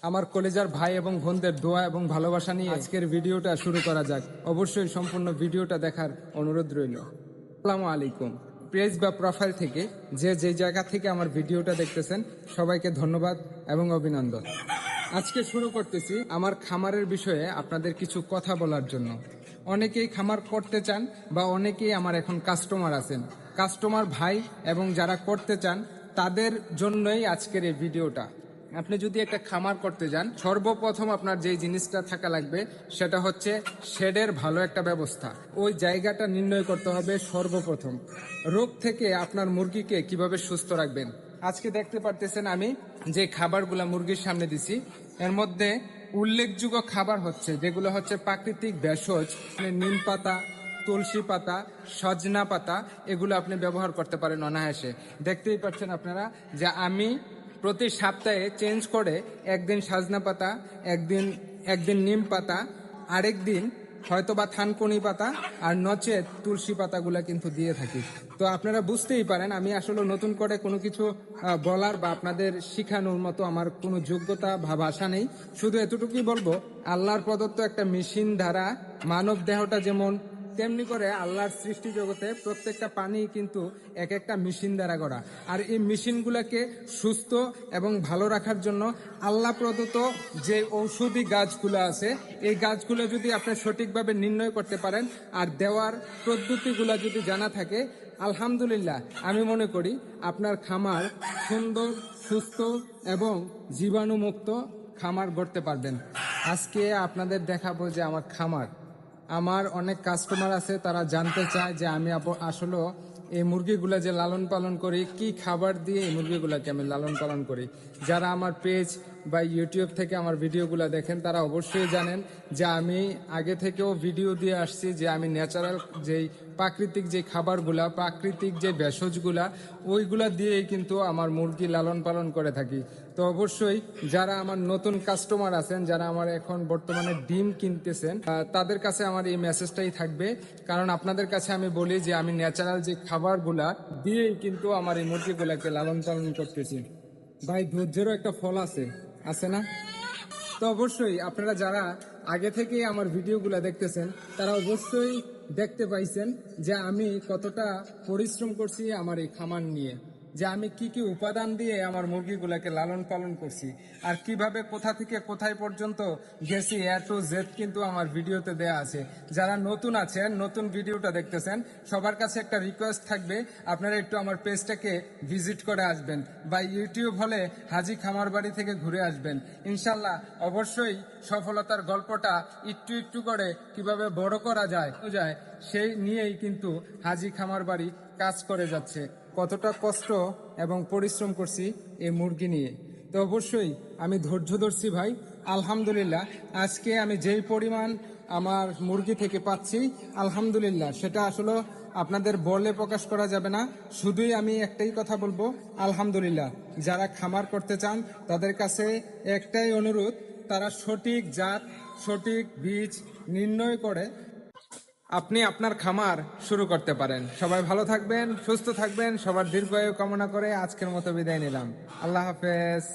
আমার কলেজার ভাই এবং বোনদের দোয়া এবং ভালোবাসা নিয়ে আজকের ভিডিওটা শুরু করা যাক। অবশ্যই সম্পূর্ণ ভিডিওটা দেখার অনুরোধ রইল। আসসালামু আলাইকুম। পেজ বা প্রোফাইল থেকে যে জায়গা থেকে আমার ভিডিওটা দেখতেছেন সবাইকে ধন্যবাদ এবং অভিনন্দন। আজকে শুরু করতেছি আমার খামারের বিষয়ে আপনাদের কিছু কথা বলার জন্য। অনেকেই খামার করতে চান বা অনেকেই আমার এখন কাস্টমার আছেন, কাস্টমার ভাই এবং যারা করতে চান তাদের জন্যই আজকের এই ভিডিওটা। আপনি যদি একটা খামার করতে যান, সর্বপ্রথম আপনার যেই জিনিসটা থাকা লাগবে সেটা হচ্ছে শেডের ভালো একটা ব্যবস্থা। ওই জায়গাটা নির্ণয় করতে হবে সর্বপ্রথম। রোগ থেকে আপনার মুরগিকে কিভাবে সুস্থ রাখবেন। আজকে দেখতে পারতেছেন আমি যে খাবারগুলা মুরগির সামনে দিছি, এর মধ্যে উল্লেখযোগ্য খাবার হচ্ছে যেগুলো হচ্ছে প্রাকৃতিক ভেষজ, নিম পাতা, তুলসী পাতা, সজনা পাতা, এগুলো আপনি ব্যবহার করতে পারেন অনায়াসে। দেখতেই পাচ্ছেন আপনারা যে আমি প্রতি সপ্তাহে চেঞ্জ করে একদিন সজনা পাতা, একদিন নিম পাতা, আরেক দিন হয়তো বা থানকুনি পাতা আর নচেত তুলসী পাতাগুলা কিন্তু দিয়ে থাকি। তো আপনারা বুঝতেই পারেন আমি আসলে নতুন করে কোনো কিছু বলার বা আপনাদের শিখানোর মতো আমার কোনো যোগ্যতা বা ভাষা নেই। শুধু এতটুকুই বলবো, আল্লাহর প্রদত্ত একটা মেশিন দ্বারা মানব দেহটা যেমন, তেমনি করে আল্লাহর সৃষ্টি জগতে প্রত্যেকটা পানি কিন্তু এক একটা মেশিন দ্বারা গড়া। আর এই মেশিনগুলোকে সুস্থ এবং ভালো রাখার জন্য আল্লাহ প্রদত্ত যে ঔষধি গাছগুলো আছে, এই গাছগুলো যদি আপনি সঠিকভাবে নির্ণয় করতে পারেন আর দেওয়ার পদ্ধতিগুলো যদি জানা থাকে, আলহামদুলিল্লাহ আমি মনে করি আপনার খামার সুন্দর, সুস্থ এবং জীবাণুমুক্ত খামার গড়তে পারবেন। আজকে আপনাদের দেখাবো যে আমার খামার, আমার অনেক কাস্টমার আছে, তারা জানতে চায় যে আমি আসলে এই মুরগিগুলা যে লালন পালন করি, কি খাবার দিয়ে এই মুরগিগুলাকে আমি লালন পালন করি। যারা আমার পেজ বা ইউটিউব থেকে আমার ভিডিওগুলো দেখেন তারা অবশ্যই জানেন যে আমি আগে থেকেও ভিডিও দিয়ে আসছি যে আমি ন্যাচারাল যেই প্রাকৃতিক যে খাবারগুলা, প্রাকৃতিক যে ভেষজগুলা, ওইগুলা দিয়েই কিন্তু আমার মুরগি লালন পালন করে থাকি। তো অবশ্যই যারা আমার নতুন কাস্টমার আছেন, যারা আমার এখন বর্তমানে ডিম কিনতেছেন, তাদের কাছে আমার এই মেসেজটাই থাকবে। কারণ আপনাদের কাছে আমি বলি যে আমি ন্যাচারাল যে খাবারগুলা দিয়েই কিন্তু আমার এই মুরগিগুলাকে লালন পালন করতেছি। ভাই, ধৈর্যেরও একটা ফল আছে, আছে না? তো অবশ্যই আপনারা যারা আগে থেকে আমার ভিডিওগুলো দেখতেছেন তারা অবশ্যই দেখতে পাইছেন যে আমি কতটা পরিশ্রম করছি আমার এই খামার নিয়ে, যে আমি কি কি উপাদান দিয়ে আমার মুরগিগুলোকে লালন পালন করছি আর কিভাবে কোথা থেকে কোথায় পর্যন্ত গেছি, এ টু জেড কিন্তু আমার ভিডিওতে দেয়া আছে। যারা নতুন আছেন, নতুন ভিডিওটা দেখতেছেন, সবার কাছে একটা রিকোয়েস্ট থাকবে, আপনারা একটু আমার পেজটাকে ভিজিট করে আসবেন বা ইউটিউব হলে হাজি খামার বাড়ি থেকে ঘুরে আসবেন। ইনশাল্লাহ অবশ্যই সফলতার গল্পটা একটু একটু করে কিভাবে বড় করা যায় সেই নিয়েই কিন্তু হাজি খামার বাড়ি কাজ করে যাচ্ছে। কতটা কষ্ট এবং পরিশ্রম করছি এই মুরগি নিয়ে। তো অবশ্যই আমি ধৈর্য ধরছি ভাই। আলহামদুলিল্লাহ আজকে আমি যেই পরিমাণ আমার মুরগি থেকে পাচ্ছি, আলহামদুলিল্লাহ সেটা আসলে আপনাদের বলে প্রকাশ করা যাবে না। শুধুই আমি একটাই কথা বলবো, আলহামদুলিল্লাহ। যারা খামার করতে চান তাদের কাছে একটাই অনুরোধ, তারা সঠিক জাত, সঠিক বীজ নির্ণয় করে আপনি আপনার খামার শুরু করতে পারেন। সবাই ভালো থাকবেন, সুস্থ থাকবেন, সবার দীর্ঘায়ু কামনা করে আজকের মতো বিদায় নিলাম। আল্লাহ হাফেজ।